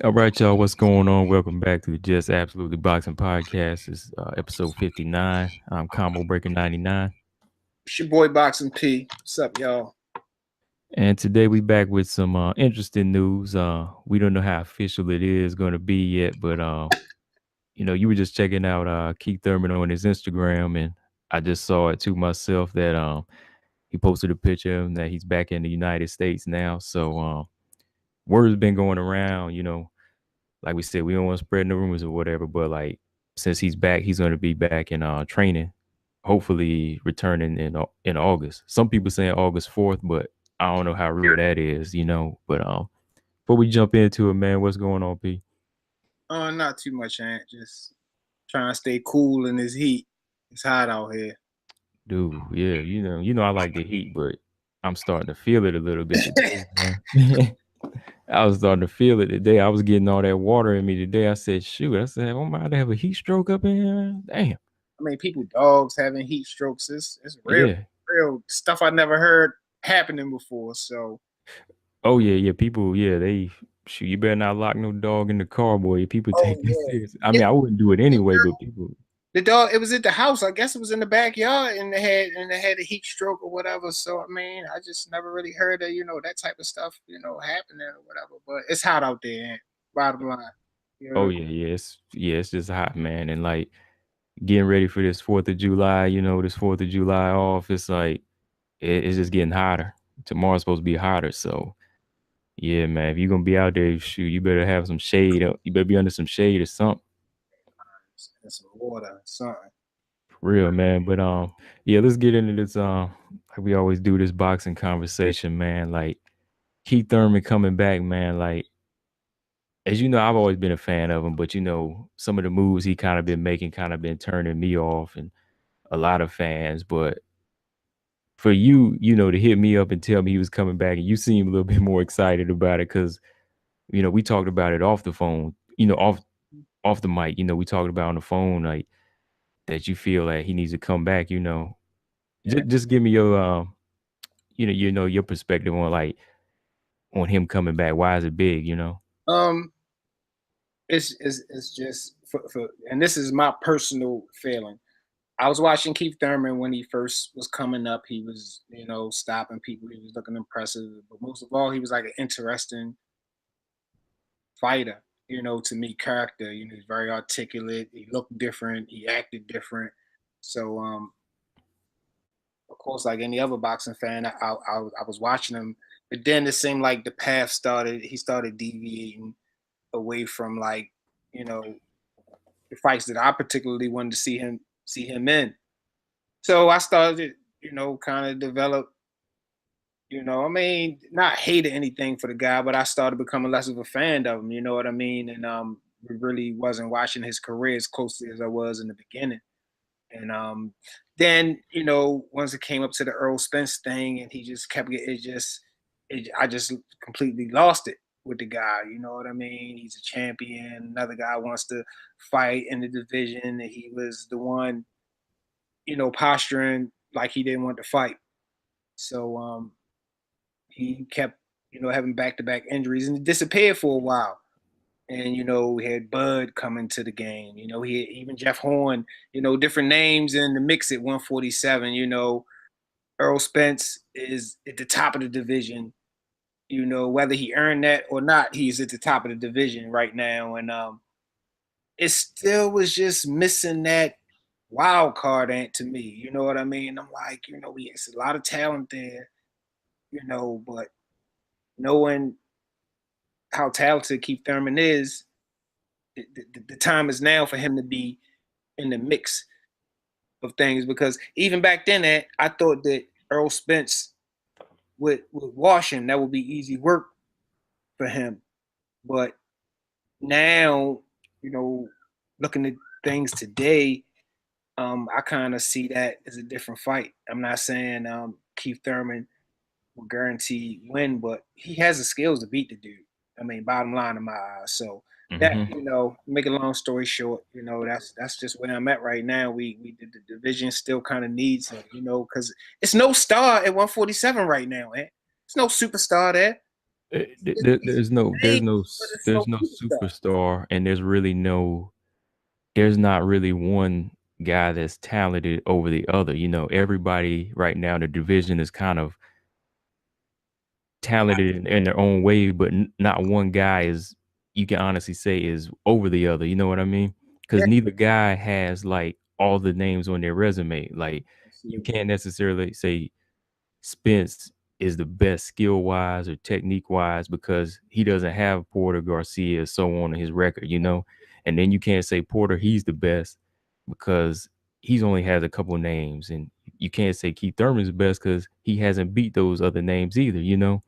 All right, y'all. What's going on? Welcome back to the Just Absolutely Boxing Podcast. It's episode 59. I'm Combo Breaker 99. It's your boy Boxing P. What's up, y'all? And today we back with some interesting news. We don't know how official it is going to be yet, but you were just checking out Keith Thurman on his Instagram, and I just saw it to myself that he posted a picture of him that he's back in the United States now. So word's been going around, like we said, we don't want to spread no rumors or whatever, but like since he's back, he's going to be back in training, hopefully returning in August. Some people saying August 4th, but I don't know how real that is. But before we jump into it, man, what's going on, P? Not too much, Ant. Just trying to stay cool in this heat. It's hot out here. Dude, yeah, I like the heat, but I'm starting to feel it a little bit today, man. I was starting to feel it today. I was getting all that water in me today. I said, shoot, I said, I'm about to have a heat stroke up in here. Damn. I mean, people, dogs having heat strokes. It's real, Yeah. real stuff I never heard happening before. So Oh yeah, yeah. People, yeah, they shoot. You better not lock no dog in the car, boy. People oh take that yeah, serious. I yeah. mean, I wouldn't do it anyway, but people, The dog. It was at the house. I guess it was in the backyard, and they had a heat stroke or whatever. So I mean, I just never really heard of that type of stuff happening or whatever. But it's hot out there. Ant. Bottom line, you oh know. yeah, it's just hot, man, and like getting ready for this 4th of July. This 4th of July off. It's like it's just getting hotter. Tomorrow's supposed to be hotter, so yeah, man. If you're gonna be out there, shoot, you better have some shade. You better be under some shade or something. And some water, something. For real, man. But yeah, let's get into this. Like we always do, this boxing conversation, man. Like Keith Thurman coming back, man. Like, as you know, I've always been a fan of him, but some of the moves he kind of been making kind of been turning me off and a lot of fans. But for you, to hit me up and tell me he was coming back, and you seem a little bit more excited about it because we talked about it off the phone, off the mic. We talked about on the phone like that you feel like he needs to come back. Yeah. Just give me your your perspective on like on him coming back. Why is it big? Um, it's just and this is my personal feeling. I was watching Keith Thurman when he first was coming up. He was, stopping people. He was looking impressive, but most of all, he was like an interesting fighter. To me, character. He's very articulate. He looked different. He acted different. So, of course, like any other boxing fan, I was watching him, but then it seemed like the path started. He started deviating away from like, you know, the fights that I particularly wanted to see him in. So I started, kind of develop, I mean, not hated anything for the guy, but I started becoming less of a fan of him, you know what I mean? And really wasn't watching his career as closely as I was in the beginning. And then, once it came up to the Earl Spence thing and he just kept getting I just completely lost it with the guy. You know what I mean? He's a champion. Another guy wants to fight in the division. And he was the one, posturing like he didn't want to fight. So he kept, having back to back injuries and disappeared for a while. And we had Bud coming to the game. He had even Jeff Horn. Different names in the mix at 147. Earl Spence is at the top of the division. Whether he earned that or not, he's at the top of the division right now. And it still was just missing that wild card ant to me. You know what I mean? I'm like, we has a lot of talent there. But knowing how talented Keith Thurman is, the time is now for him to be in the mix of things because even back then, I thought that Earl Spence would wash him. That would be easy work for him. But now, you know, looking at things today, I kind of see that as a different fight. I'm not saying Keith Thurman will guarantee win, but he has the skills to beat the dude. I mean, bottom line in my eyes. So that Hmm. make a long story short, that's just where I'm at right now. We the division still kind of needs him, because it's no star at 147 right now, man. It's no superstar there. There's no Name, but it's no there's no superstar. superstar, and there's really no there's not really one guy that's talented over the other. You know, everybody right now in the division is kind of talented in their own way, but not one guy is you can honestly say is over the other. You know what I mean? Because Yeah, neither guy has like all the names on their resume. Like you absolutely. can't necessarily say Spence is the best skill wise or technique wise because he doesn't have Porter Garcia so on his record, you know. And then you can't say Porter he's the best because he's only has a couple names, and you can't say Keith Thurman's the best because he hasn't beat those other names either, you know.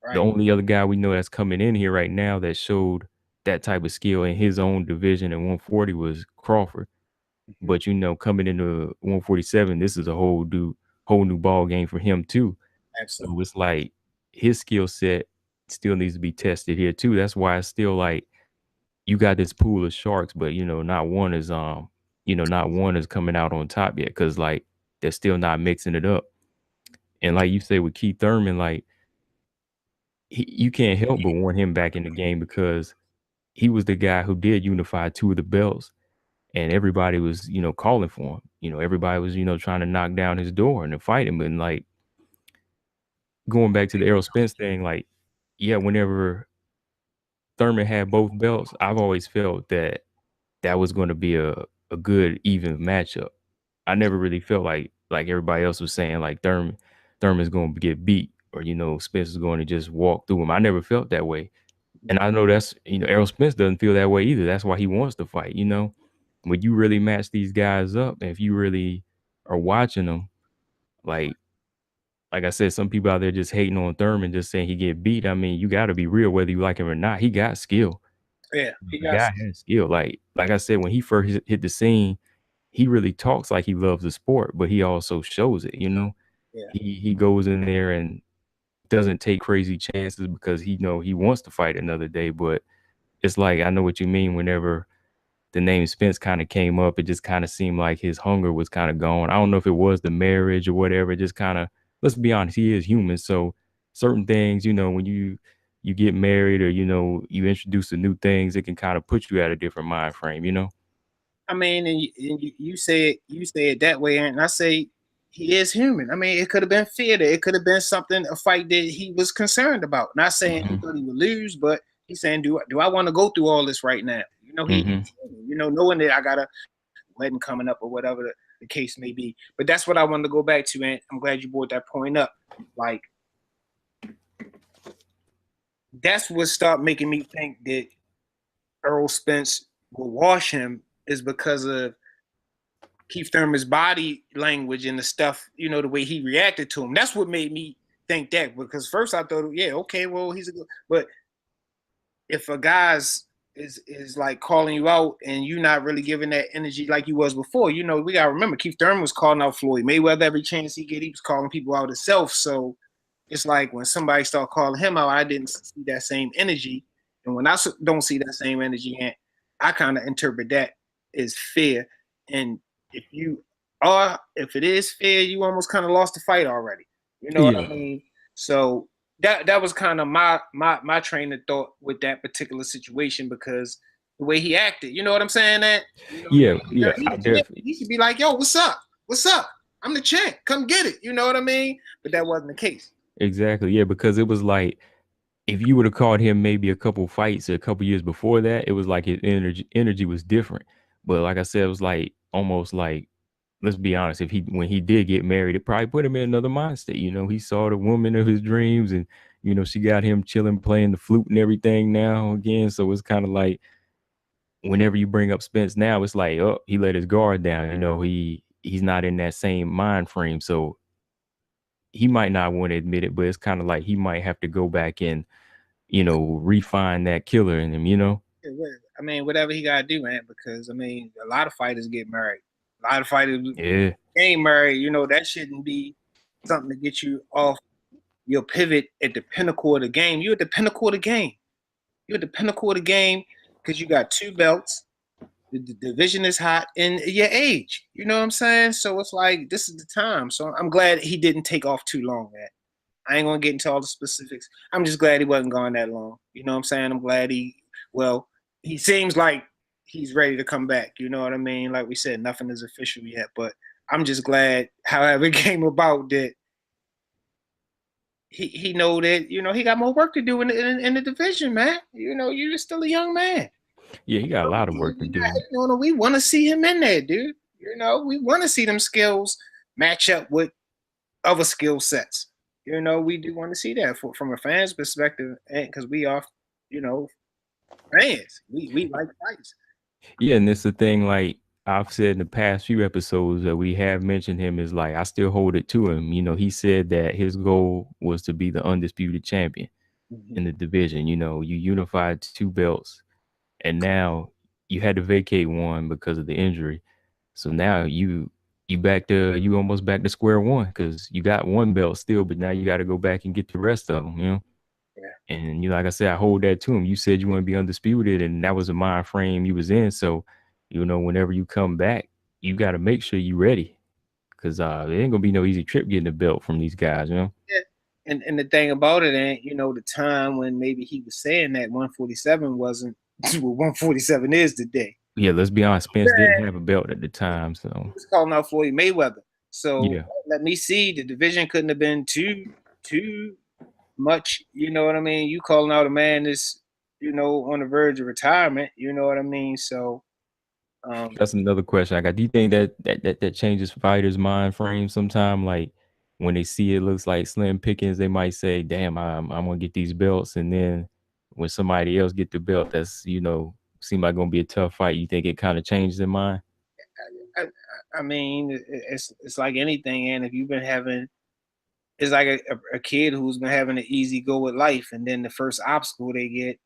The Right. only other guy we know that's coming in here right now that showed that type of skill in his own division at 140 was Crawford. Mhm. But you know, coming into 147, this is a whole new ball game for him too. Absolutely. So it's like his skill set still needs to be tested here too. That's why it's still like you got this pool of sharks, but you know, not one is coming out on top yet because like they're still not mixing it up. And like you say with Keith Thurman, like you can't help but want him back in the game because he was the guy who did unify two of the belts, and everybody was, you know, calling for him. You know, everybody was, you know, trying to knock down his door and to fight him. And like going back to the Errol Spence thing, like, yeah, whenever Thurman had both belts, I've always felt that that was going to be a good even matchup. I never really felt like everybody else was saying like Thurman's going to get beat or you know Spence is going to just walk through him. I never felt that way. And I know that's, you know, Errol Spence doesn't feel that way either. That's why he wants to fight, you know? When you really match these guys up, and if you really are watching them, like like I said, some people out there just hating on Thurman, just saying he get beat. I mean, you got to be real whether you like him or not. He got skill. Yeah, he The got. guy has skill. Like I said, when he first hit the scene, he really talks like he loves the sport, but he also shows it. You know, Yeah. he goes in there and doesn't take crazy chances because he know he wants to fight another day. But it's like I know what you mean. Whenever the name Spence kind of came up, it just kind of seemed like his hunger was kind of gone. I don't know if it was the marriage or whatever. It just kind of, let's be honest, he is human. So certain things, you know, when you get married or you know you introduce to new things, it can kind of put you at a different mind frame. You know? I mean, you say it that way, and I say he is human. I mean, it could have been theater. It could have been something, a fight that he was concerned about. Not saying he Hmm. thought he would lose, but he's saying, do I want to go through all this right now? You know, Hmm. you know, knowing that I got a wedding coming up or whatever the case may be. But that's what I wanted to go back to, and I'm glad you brought that point up. Like that's what started making me think that Earl Spence will wash him is because of Keith Thurman's body language and the stuff, you know, the way he reacted to him. That's what made me think that because first I thought, yeah, okay, well, he's a good, but if a guy's is like calling you out and you're not really giving that energy like you was before, you know, we gotta remember Keith Thurman was calling out Floyd Mayweather every chance he get, he was calling people out himself. So it's like when somebody start calling him out, I didn't see that same energy, and when I don't see that same energy, I kind of interpret that as fear. And if you if it is fear, you almost kind of lost the fight already. You know what I Yeah. mean? So that was kind of my train of thought with that particular situation because the way he acted, you know what I'm saying? That you know Yeah. Yeah. he I the champ. definitely. He should be like, yo, what's up? What's up? I'm the champ. Come get it. You know what I mean? But that wasn't the case. Exactly. Yeah. Because it was like, if you would have caught him maybe a couple fights a couple years before that, it was like his energy was different. But like I said, it was like almost like, let's be honest, if he when he did get married, it probably put him in another mind state. You know, he saw the woman of his dreams and you know, she got him chilling, playing the flute and everything now again. So it's kind of like whenever you bring up Spence now, it's like, oh, he let his guard down. You know, he's not in that same mind frame. So he might not want to admit it, but it's kind of like he might have to go back and you know, refine that killer in him, you know? I mean, whatever he gotta do, man. Because I mean, a lot of fighters get married. A lot of fighters Yeah. ain't married. You know, that shouldn't be something to get you off your pivot at the pinnacle of the game. You're at the pinnacle of the game. You're at the pinnacle of the game because you got two belts. The division is hot and your age. You know what I'm saying? So it's like this is the time. So I'm glad he didn't take off too long, man. I ain't gonna get into all the specifics. I'm just glad he wasn't gone that long. You know what I'm saying? I'm glad well, he seems like he's ready to come back. You know what I mean? Like we said, nothing is official yet, but I'm just glad, however it came about, that he know that he got more work to do in the division, man. You're still a young man. Yeah, he got a lot of work to We not do. hating on him. We want to see him in there, dude. We want to see them skills match up with other skill sets. We do want to see that from a fan's perspective, and because we are, you know, fans. We like fights. Yeah, and it's the thing, like I've said in the past few episodes that we have mentioned him is like I still hold it to him. He said that his goal was to be the undisputed champion Mm-hmm. in the division. You unified two belts, and now you had to vacate one because of the injury. So now you almost back to square one because you got one belt still, but now you got to go back and get the rest of them. Yeah, And like I said, I hold that to him. You said you want to be undisputed, and that was the mind frame you was in. So, whenever you come back, you got to make sure you ready because it ain't gonna be no easy trip getting the belt from these guys. yeah. And the thing about it ain't, the time when maybe he was saying that 147 wasn't what 147 is today. Yeah, let's be honest. Spence didn't Yeah. have a belt at the time, so He was calling out Floyd Mayweather. So yeah, let me see. The division couldn't have been too much. You know what I mean? You calling out a man that's on the verge of retirement. You know what I mean? So um, that's another question I got. Do you think that changes fighters' mind frame sometime? Like when they see it looks like slim pickings, they might say, "Damn, I'm gonna get these belts," and then when somebody else get the belt, that's seem like gonna be a tough fight. You think it kind of changes their mind? I, I mean, it's like anything, and if you've been having, it's like a kid who's been having an easy go with life, and then the first obstacle they get,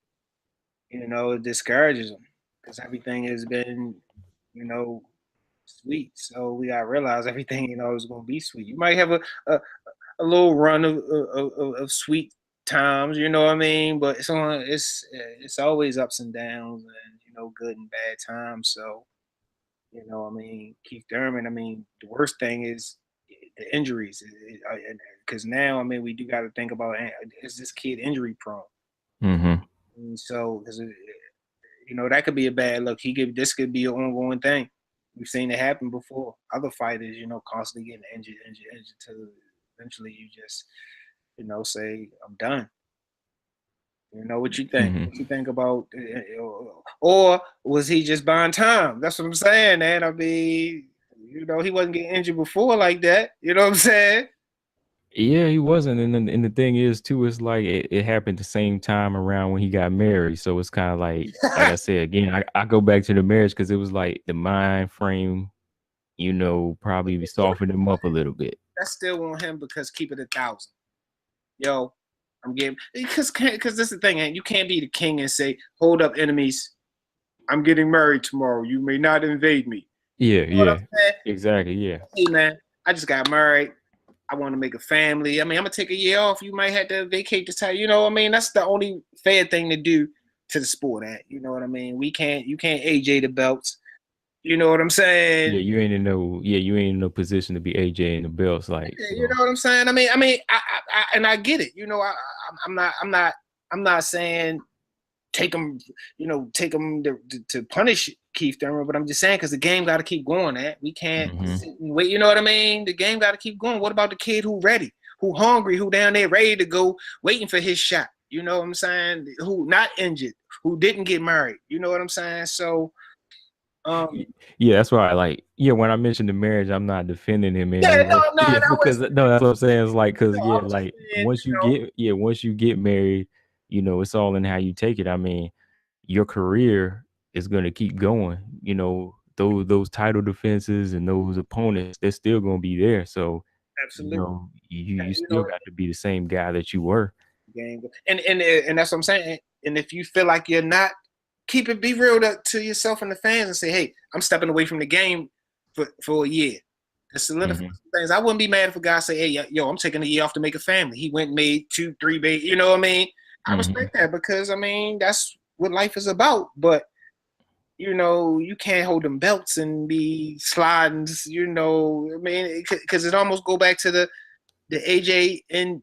it discourages them because everything has been, you know, sweet. So we gotta realize everything, is gonna be sweet. You might have a little run of sweet times, you know what I mean? But it's always ups and downs, and good and bad times. So I mean, Keith Thurman. I mean, the worst thing is the injuries, because now I mean we do got to think about, is this kid injury prone? Mm-hmm. And so because that could be a bad look. This could be an ongoing thing. We've seen it happen before. Other fighters, constantly getting injured till eventually you just say I'm done. What you think? What Mm-hmm. you think about, or was he just buying time? That's what I'm saying, man. I mean, he wasn't getting injured before like that. You know what I'm saying? Yeah, he wasn't, and the thing is too, it's like it happened the same time around when he got married. So it's kind of like I said again, I go back to the marriage because it was like the mind frame, probably softened him up a little bit. I still want him because keep it 1,000. Yo, I'm getting because this is the thing, and you can't be the king and say, "Hold up, enemies, I'm getting married tomorrow. You may not invade me." Yeah, You know what yeah, I'm saying? exactly, yeah. Hey, man, I just got married. I want to make a family. I mean, I'm gonna take a year off. You might have to vacate this time. You know what I mean? That's the only fair thing to do to the sport. You know what I mean? You can't AJ the belts. You know what I'm saying? You ain't in no position to be AJ in the belts, like, You know what I'm saying? And I get it. I'm not saying take him, take him to punish Keith Thurman, but I'm just saying because the game got to keep going. We can't hmm sit and wait. You know what I mean? The game got to keep going. What about the kid who ready, who hungry, who down there ready to go, waiting for his shot? You know what I'm saying? Who not injured, who didn't get married? You know what I'm saying? So, um, Yeah, that's why yeah, when I mentioned the marriage, I'm not defending him in yeah, any no, way. no, Yeah, that because was, no, that's what I'm saying. It's like because I yeah, was just like saying, once you get married, it's all in how you take it. I mean, your career is gonna keep going. Those title defenses and those opponents, they're still gonna be there. So, absolutely. you You still know, got to be the same guy that you were. game. And that's what I'm saying. And if you feel like you're not, be real to yourself and the fans and say, hey, I'm stepping away from the game for a year. To solidify hmm some things. I wouldn't be mad if a guy say, hey, yo, I'm taking a year off to make a family. He went and made 2, 3 babies. You know what I mean? I hmm respect that because I mean that's what life is about. But you can't hold them belts and be sliding. I mean, because it almost go back to the AJ and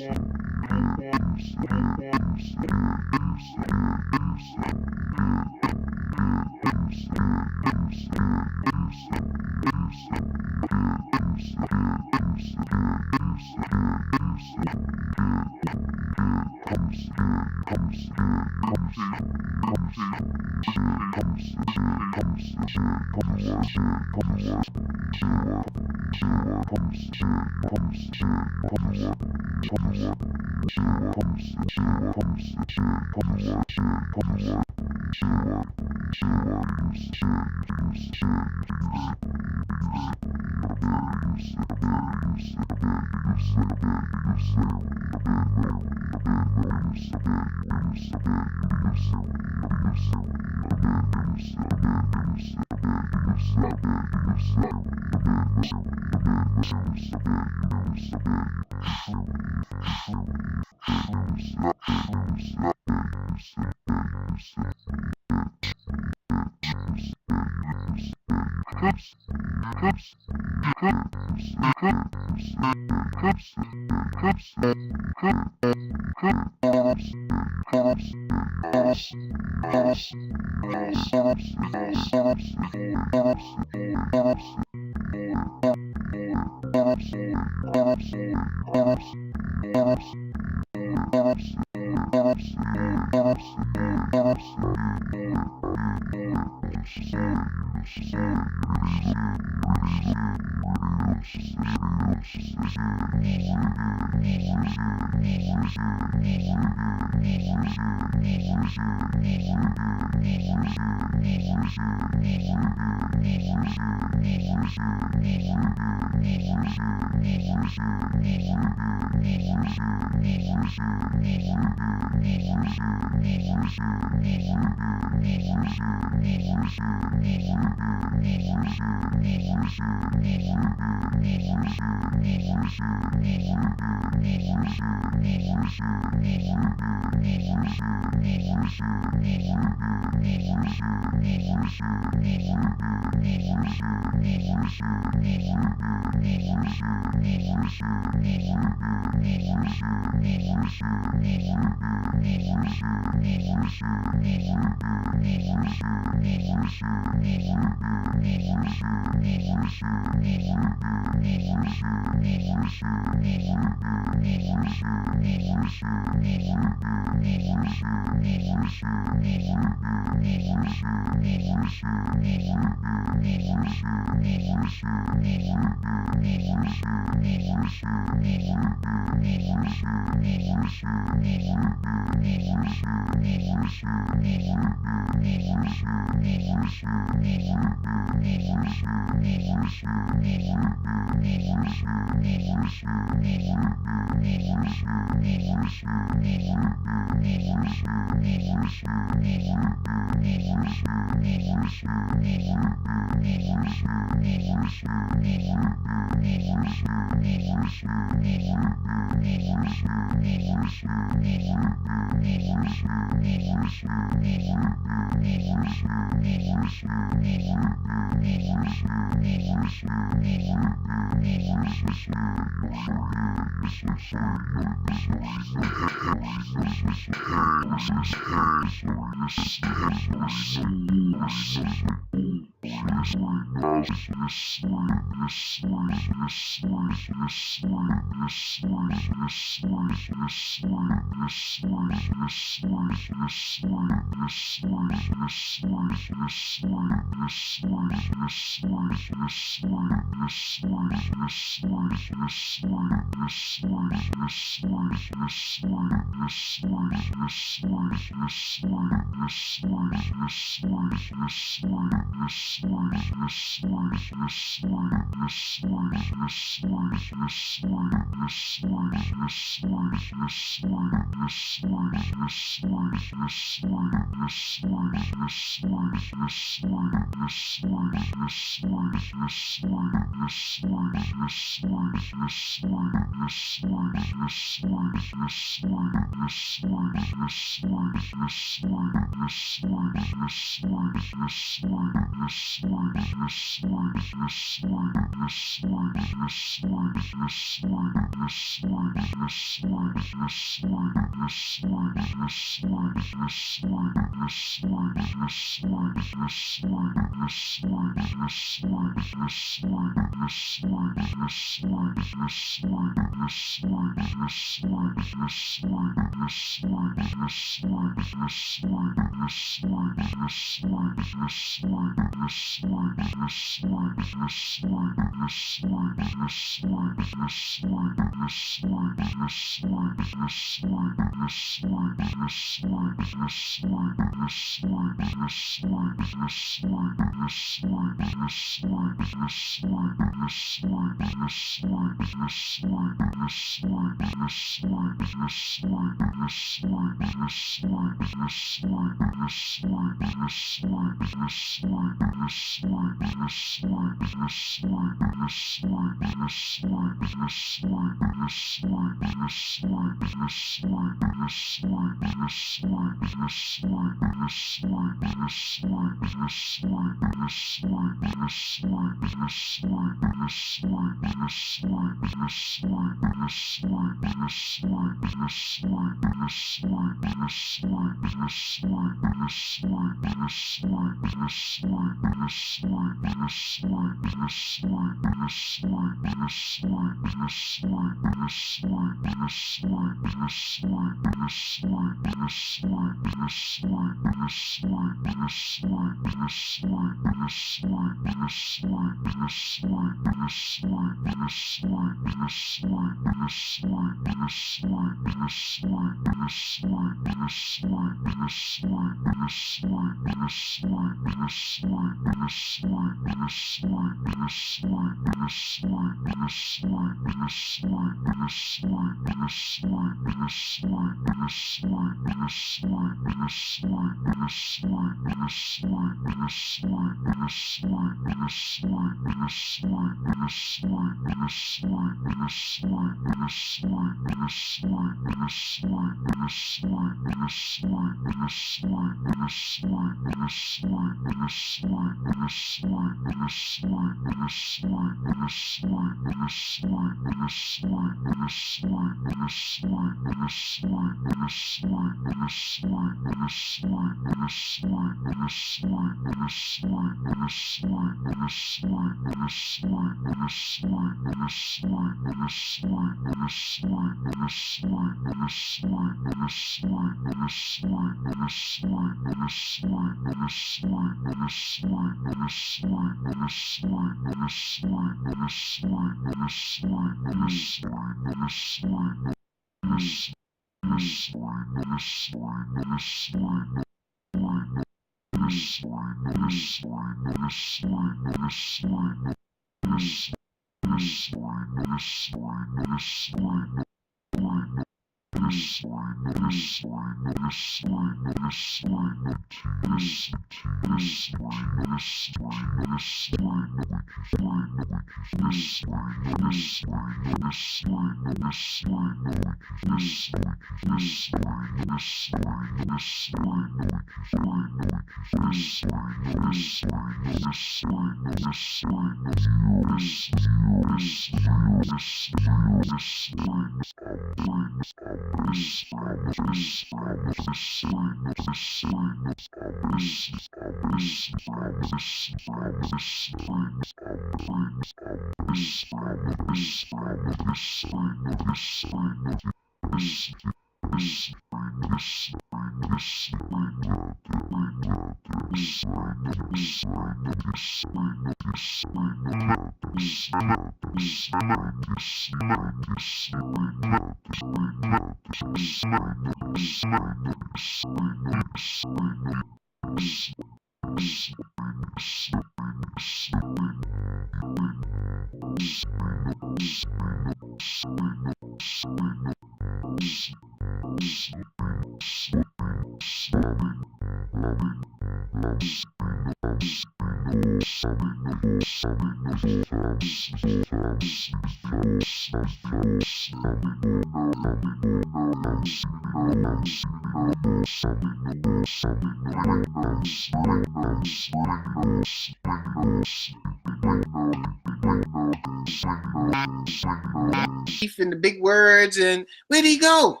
And the big words, and where'd he go?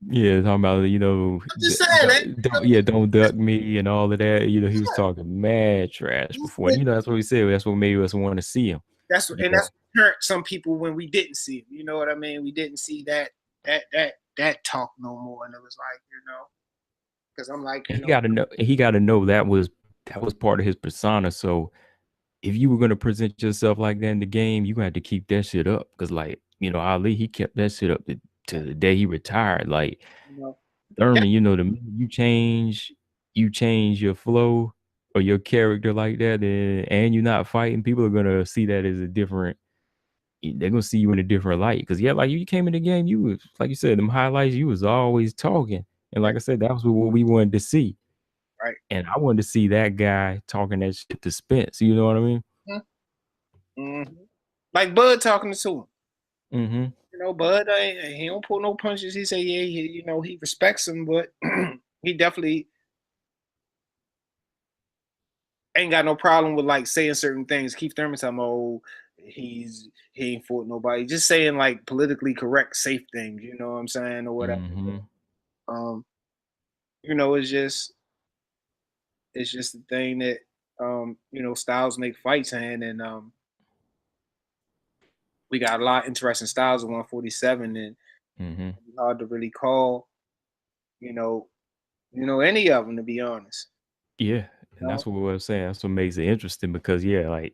Yeah, talking about, I'm just saying, man. don't, yeah, don't duck me and all of that. He was talking mad trash before. And that's what we said. That's what made us want to see him. That's what hurt some people when we didn't see him. You know what I mean? We didn't see that talk no more, and it was like, because I'm like, And he gotta know that was part of his persona. So if you were gonna present yourself like that in the game, you had to keep that shit up. Cause like, Ali, he kept that shit up to the day he retired. Like you know, that Thurman, the minute you change your flow or your character like that, and you're not fighting, people are gonna see that as a different. They're gonna see you in a different light. Cause yeah, like you came in the game, you was like you said, them highlights, you was always talking, and right, like I said, that was what we wanted to see, right. and I wanted to see that guy talking that shit to Spence. You know what I mean? Mm-hmm. Like Bud talking to him. Mm-hmm. Bud, he don't pull no punches. He say, yeah, he respects him, but he definitely ain't got no problem with like saying certain things. Keith Thurman talking, oh, he ain't fought nobody. Just saying like politically correct, safe things. You know what I'm saying, or whatever. Mm-hmm. Um, it's just the thing that styles make fights, and we got a lot of interesting styles at 147, and Mm-hmm. it's hard to really call, you know, any of them, to be honest. Yeah, You and know? that's what I was saying. That's what makes it interesting because yeah, like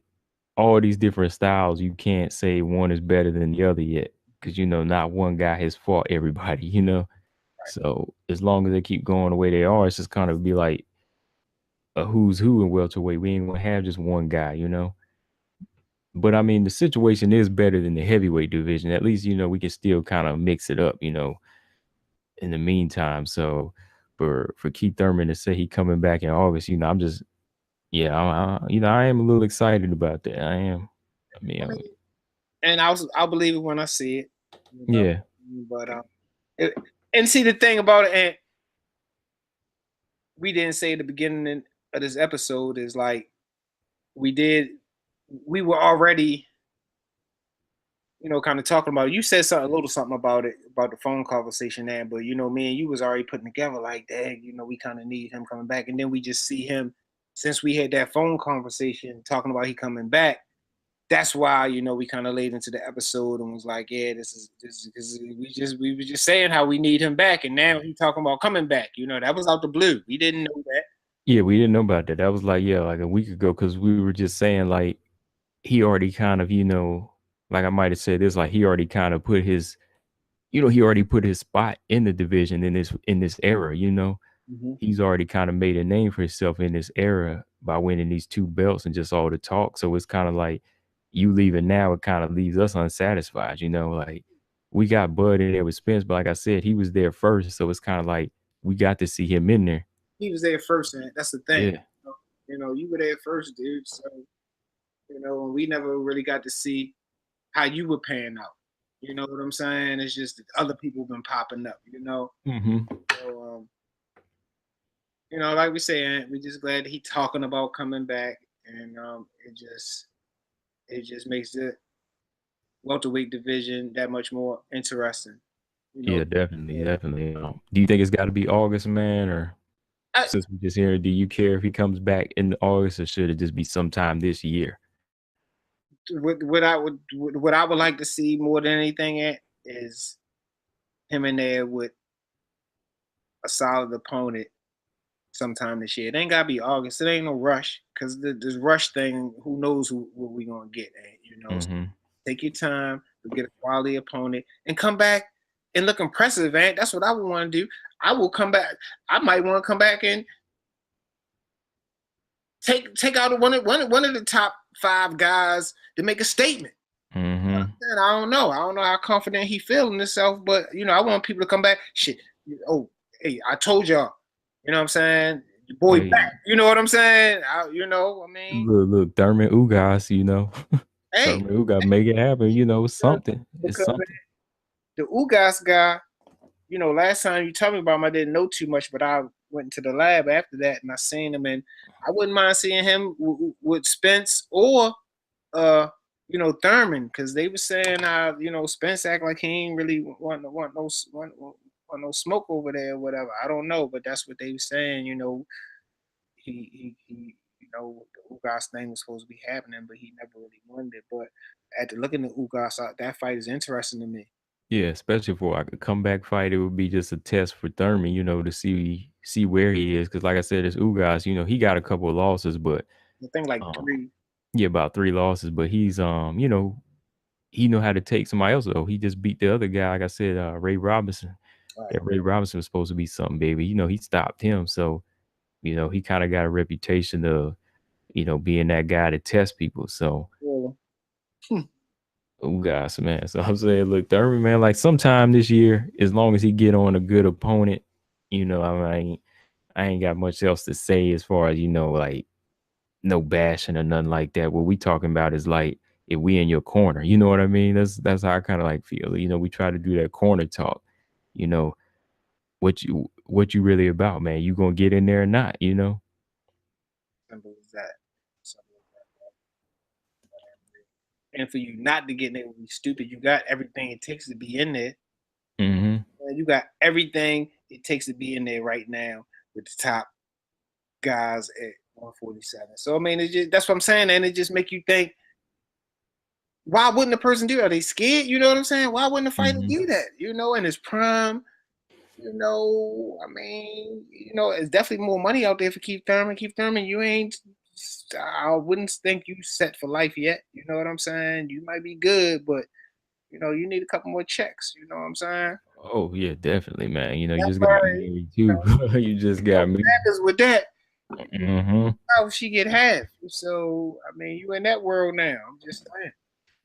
all these different styles, you can't say one is better than the other yet because not one guy has fought everybody. So as long as they keep going the way they are, it's just kind of be like a who's who in welterweight. We ain't gonna have just one guy. But I mean, the situation is better than the heavyweight division. At least we can still kind of mix it up. In the meantime, so for Keith Thurman to say he coming back in August, I'm just yeah, I am a little excited about that. I am. I mean, I mean, and I'll believe it when I see it. You know, yeah. but it, and see the thing about it, and we didn't say at the beginning of this episode is like we did. We were already, kind of talking about it. You said something, a little something about it, about the phone conversation there, but me and you was already putting together like, dang, we kind of need him coming back, and then we just see him since we had that phone conversation talking about he coming back. That's why we kind of laid into the episode and was like, yeah, this is we were just saying how we need him back, and now he's talking about coming back. That was out the blue. We didn't know that. Yeah, we didn't know about that. That was like, yeah, like a week ago, because we were just saying like he already kind of, like I might have said this, like he already kind of put he already put his spot in the division in this era. Hmm. He's already kind of made a name for himself in this era by winning these two belts and just all the talk. So it's kind of like you leaving now, it kind of leaves us unsatisfied. Like we got Bud in there with Spence, but like I said, he was there first. So it's kind of like we got to see him in there. He was there first, and that's the thing. Yeah. You were there first, dude. So we never really got to see how you were paying out. You know what I'm saying? It's just that other people been popping up. Hmm. So like we saying, we just glad that he talking about coming back, and it just makes the welterweight division that much more interesting. You know, Yeah, definitely, definitely. Do you think it's got to be August, man, or I, since we just here, do you care if he comes back in August, or should it just be sometime this year? what I would like to see more than anything is him in there with a solid opponent sometime this year. It ain't gotta be August. It ain't no rush because this rush thing. Who knows what we gonna get? So Hmm. take your time to get a quality opponent and come back and look impressive, man. That's what I would want to do. I will come back. I might want to come back and take out one of the top five guys to make a statement. Hmm. I don't know. I don't know how confident he feeling himself, but I want people to come back. Shit. Oh, hey, I told y'all. You know what I'm saying? Your boy back. Hey, You know what I'm saying? I mean, look, Thurman Ugas. hey, Thurman Ugas make it happen. It's something. It's because something. the Ugas guy, last time you told me about him, I didn't know too much, but I went into the lab after that and I seen him, and I wouldn't mind seeing him with Spence or Thurman, because they were saying Spence act like he ain't really want no want. no smoke over there or whatever. I don't know, but that's what they were saying. The Ugas thing was supposed to be happening, but he never really won it. But after looking at Ugas, that fight is interesting to me. Yeah, especially for like a comeback fight, it would be just a test for Thurman, to see where he is. Because like I said, it's Ugas, he got a couple of losses, but I think like um, three. yeah, about 3 losses. But he's he know how to take somebody else though. He just beat the other guy, like I said, Ray Robinson. Right. That Ray Robinson was supposed to be something, baby. He stopped him, so he kind of got a reputation of being that guy to test people. So Really? oh gosh, man. So I'm saying, look, Thurman, man, like sometime this year, as long as he get on a good opponent, I ain't got much else to say as far as like no bashing or nothing like that. What we talking about is like if we in your corner, you know what I mean? That's how I kind of like feel. We try to do that corner talk. You know what you really about, man? You gonna get in there or not? Simple as that. Simple as that. And for you not to get in there would be stupid. You got everything it takes to be in there. Hmm. You got everything it takes to be in there right now with the top guys at 147. So I mean, that's what I'm saying, and it just make you think, why wouldn't the person do that? Are they scared? You know what I'm saying? Why wouldn't the fighter Hmm. do that? In his prime. I mean, it's definitely more money out there for Keith Thurman. Keith Thurman, you ain't. I wouldn't think you set for life yet. You know what I'm saying? You might be good, but you need a couple more checks. You know what I'm saying? Oh yeah, definitely, man. You That's just got why me too. You just got me. Panthers with that. Hmm. How she get half? So I mean, you in that world now. I'm just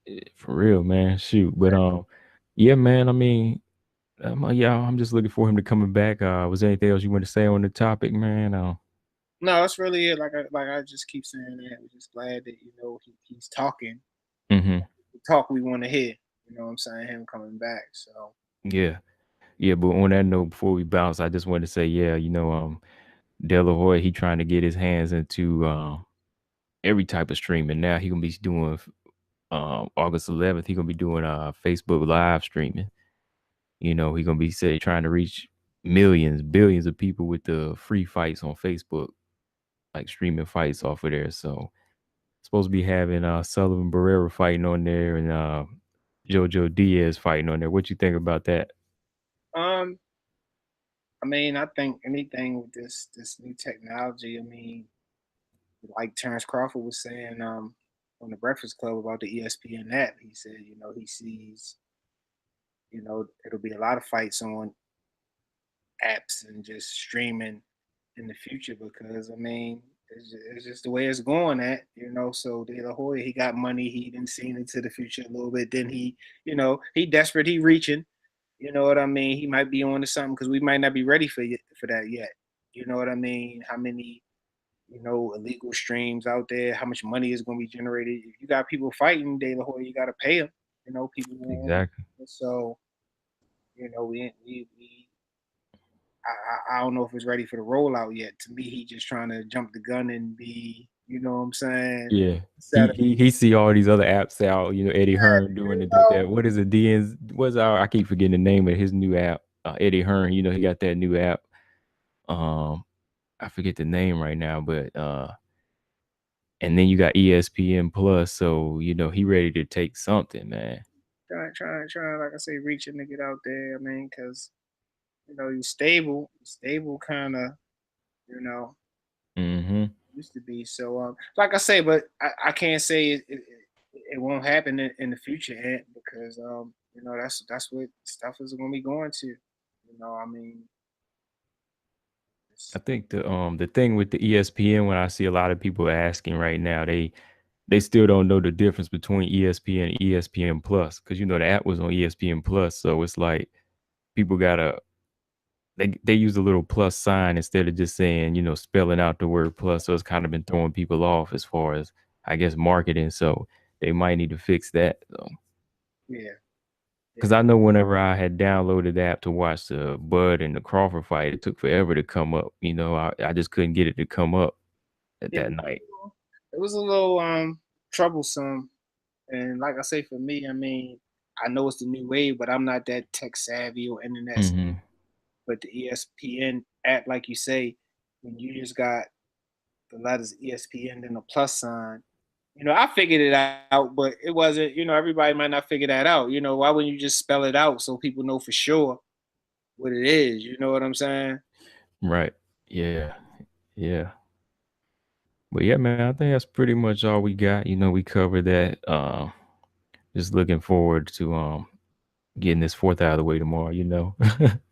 saying. For real, man. Shoot, but yeah, man. I mean, yeah, I'm just looking for him to coming back. Was there anything else you want to say on the topic, man? No, that's really it. Like I just keep saying that. We're just glad that he's talking Hmm. the talk we want to hear. You know what I'm saying? Him coming back. So Yeah, yeah. But on that note, before we bounce, I just want to say, yeah, De La Hoya, he trying to get his hands into every type of streaming. Now he gonna be doing August 11th. He gonna be doing Facebook live streaming. He gonna be trying to reach millions, billions of people with the free fights on Facebook, like streaming fights off of there. So supposed to be having Sullivan Barrera fighting on there and Jojo Diaz fighting on there. What you think about that? um, I mean, I think anything with this new technology. I mean, like Terrence Crawford was saying on the Breakfast Club about the ESPN app. He said, he sees, it'll be a lot of fights on apps and just streaming in the future because I mean it's just the way it's going so De La Hoya, he got money, he didn't seen into the future a little bit, then he desperate, he reaching, you know what I mean, he might be on to something because we might not be ready for that yet, you know what I mean, how many illegal streams out there, how much money is going to be generated. If you got people fighting De La Hoya, you got to pay them, people want, Exactly. so we I don't know if it's ready for the rollout yet. To me, he just trying to jump the gun and be, you know what I'm saying? Yeah. Set He up, he he see all these other apps out, Eddie Hearn doing you it with know, that. What is it? DN's what's our I keep forgetting the name of his new app. Eddie Hearn, he got that new app. Um I forget the name right now, but and then you got ESPN Plus, so he ready to take something, man. trying, like I say, reaching to get out there. I mean, because he's stable, kind of, you know, Mhm. used to be. So, like I say, but I can't say it won't happen in the future, Ant, because that's what stuff is going to be going to. I mean, I it's, think the thing with the ESPN, when I see a lot of people asking right now, they still don't know the difference between ESPN and ESPN Plus because the app was on ESPN Plus, so it's like people gotta they use a little plus sign instead of just saying spelling out the word plus, so it's kind of been throwing people off as far as I guess marketing. So they might need to fix that though. yeah, Because yeah. I know whenever I had downloaded the app to watch the Bud and the Crawford fight, it took forever to come up. I just couldn't get it to come up at Yeah, that night. it was a little troublesome. And like I say, for me, I mean, I know it's the new wave, but I'm not that tech savvy or internet. Mhm. But the ESPN app, like you say, when you just got the letters ESPN then a plus sign, I figured it out, but it wasn't. Everybody might not figure that out. Why wouldn't you just spell it out so people know for sure what it is? You know what I'm saying? Right. Yeah. Yeah. But yeah, man, I think that's pretty much all we got. We covered that. Just looking forward to getting this fourth out of the way tomorrow.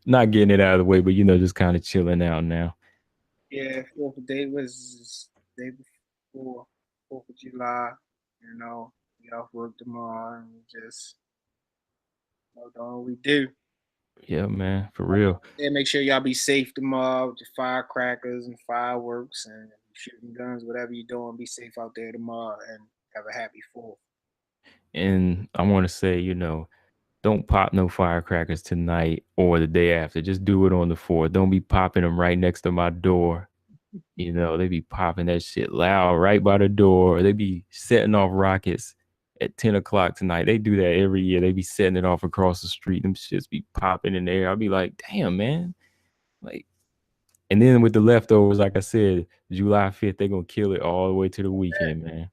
Not getting it out of the way, but just kind of chilling out now. Yeah, Fourth of Day was day before Fourth of July. We off work tomorrow and we just doing what we do. Yeah, man, for real. Yeah, make sure y'all be safe tomorrow with your firecrackers and fireworks and shooting guns, whatever you're doing. Be safe out there tomorrow and have a happy Fourth. And I want to say, don't pop no firecrackers tonight or the day after. Just do it on the 4th. Don't be popping them right next to my door. They be popping that shit loud right by the door. They be setting off rockets at 10 o'clock tonight. They do that every year. They be setting it off across the street. Them shits be popping in the air. I'll be like, damn, man. Like, and then with the leftovers, like I said, July 5th, they gonna kill it all the way to the weekend, man.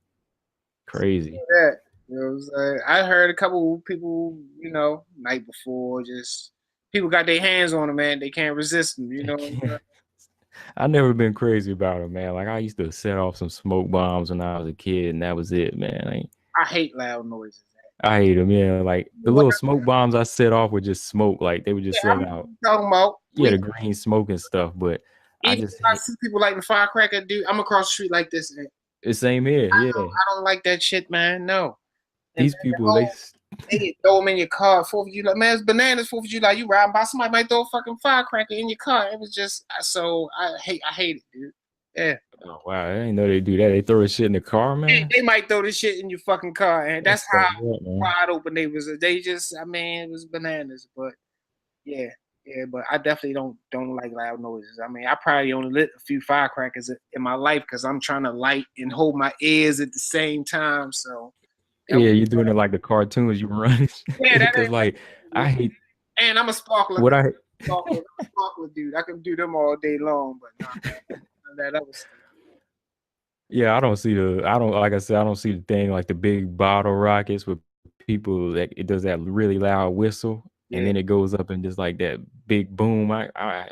Crazy. Yeah, what I'm saying? I heard a couple people, night before, just people got their hands on them, man. They can't resist them. You I know what I'm saying? can't. I never been crazy about it, man. Like I used to set off some smoke bombs when I was a kid, and that was it, man. Like, I hate loud noises. I hate them, yeah. Like You the know what? little smoke bombs I set off would just smoke, like they would just Yeah, let I'm out, talking about. yeah, the green smoke and stuff. But I Even just if I hate see people lighting firecracker, dude, I'm across the street like this. And the same here, yeah. I don't like that shit, man. No. And These then the people, whole they throw them in your car. 4th of July, man, it's bananas. 4th of July, you riding by, somebody might throw a fucking firecracker in your car. It was just so I hate it, dude. Yeah. oh wow, I didn't know they do that. They throw a shit in the car, man. They might throw this shit in your fucking car, and That's that's how fucked up, man. wide open they was. They just, I mean, it was bananas. But yeah, yeah. But I definitely don't like loud noises. I mean, I probably only lit a few firecrackers in my life because I'm trying to light and hold my ears at the same time. So that Yeah, was, you're doing it like the cartoons you run. yeah, that Because ain't like I like. hate And I'm a sparkler. what I I'm a sparkler dude. I can do them all day long, but nah, that other stuff. yeah, I don't like I said, I don't see the thing like the big bottle rockets with people that it does that really loud whistle and Yeah, then it goes up and just like that big boom. I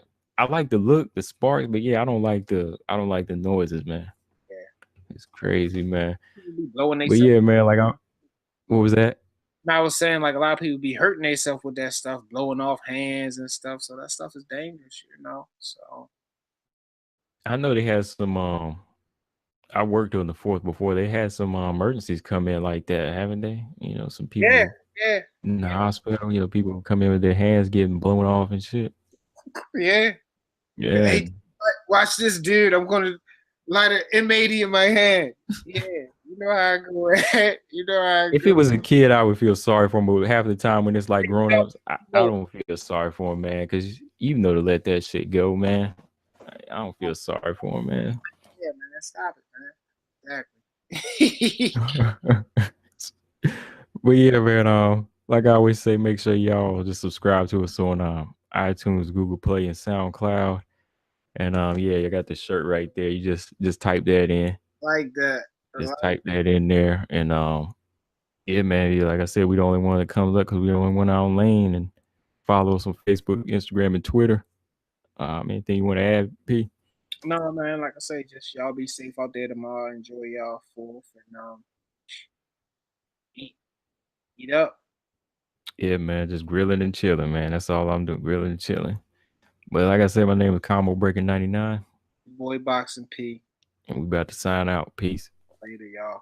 like the look, the sparks, but yeah, I don't like the noises, man. yeah. It's crazy, man. People be blowing But themselves. yeah, man, what was that? I was saying like a lot of people be hurting themselves with that stuff, blowing off hands and stuff. So that stuff is dangerous. So I know they had some I worked on the 4th before. They had some emergencies come in like that, haven't they? Some yeah, people yeah, in the hospital, people come in with their hands getting blown off and shit. yeah. Yeah. Hey, watch this, dude. I'm gonna light an M80 in my hand. Yeah, you know how I go. You know how I If go. it was a kid, I would feel sorry for him. But half the time when it's like grown You ups, I know, don't feel sorry for him, man. Because you know to let that shit go, man. I don't feel sorry for him, man. yeah, man, stop it, man. Exactly. But yeah, man. Like I always say, make sure y'all just subscribe to us on iTunes, Google Play, and SoundCloud. And yeah, you got the shirt right there. You just type that in. Like that. Just type that in there, and yeah, man. Yeah, like I said, we the only one that comes up because we the only one out on lane. And follow us on Facebook, Instagram, and Twitter. Anything you want to add, P? No, man. Like I say, just y'all be safe out there tomorrow. Enjoy y'all Fourth and eat eat up. Yeah, man. Just grilling and chilling, man. That's all I'm doing, grilling and chilling. But like I said, my name is Combo Breaker 99, Boy Boxing P. and we about to sign out. Peace. Later, y'all.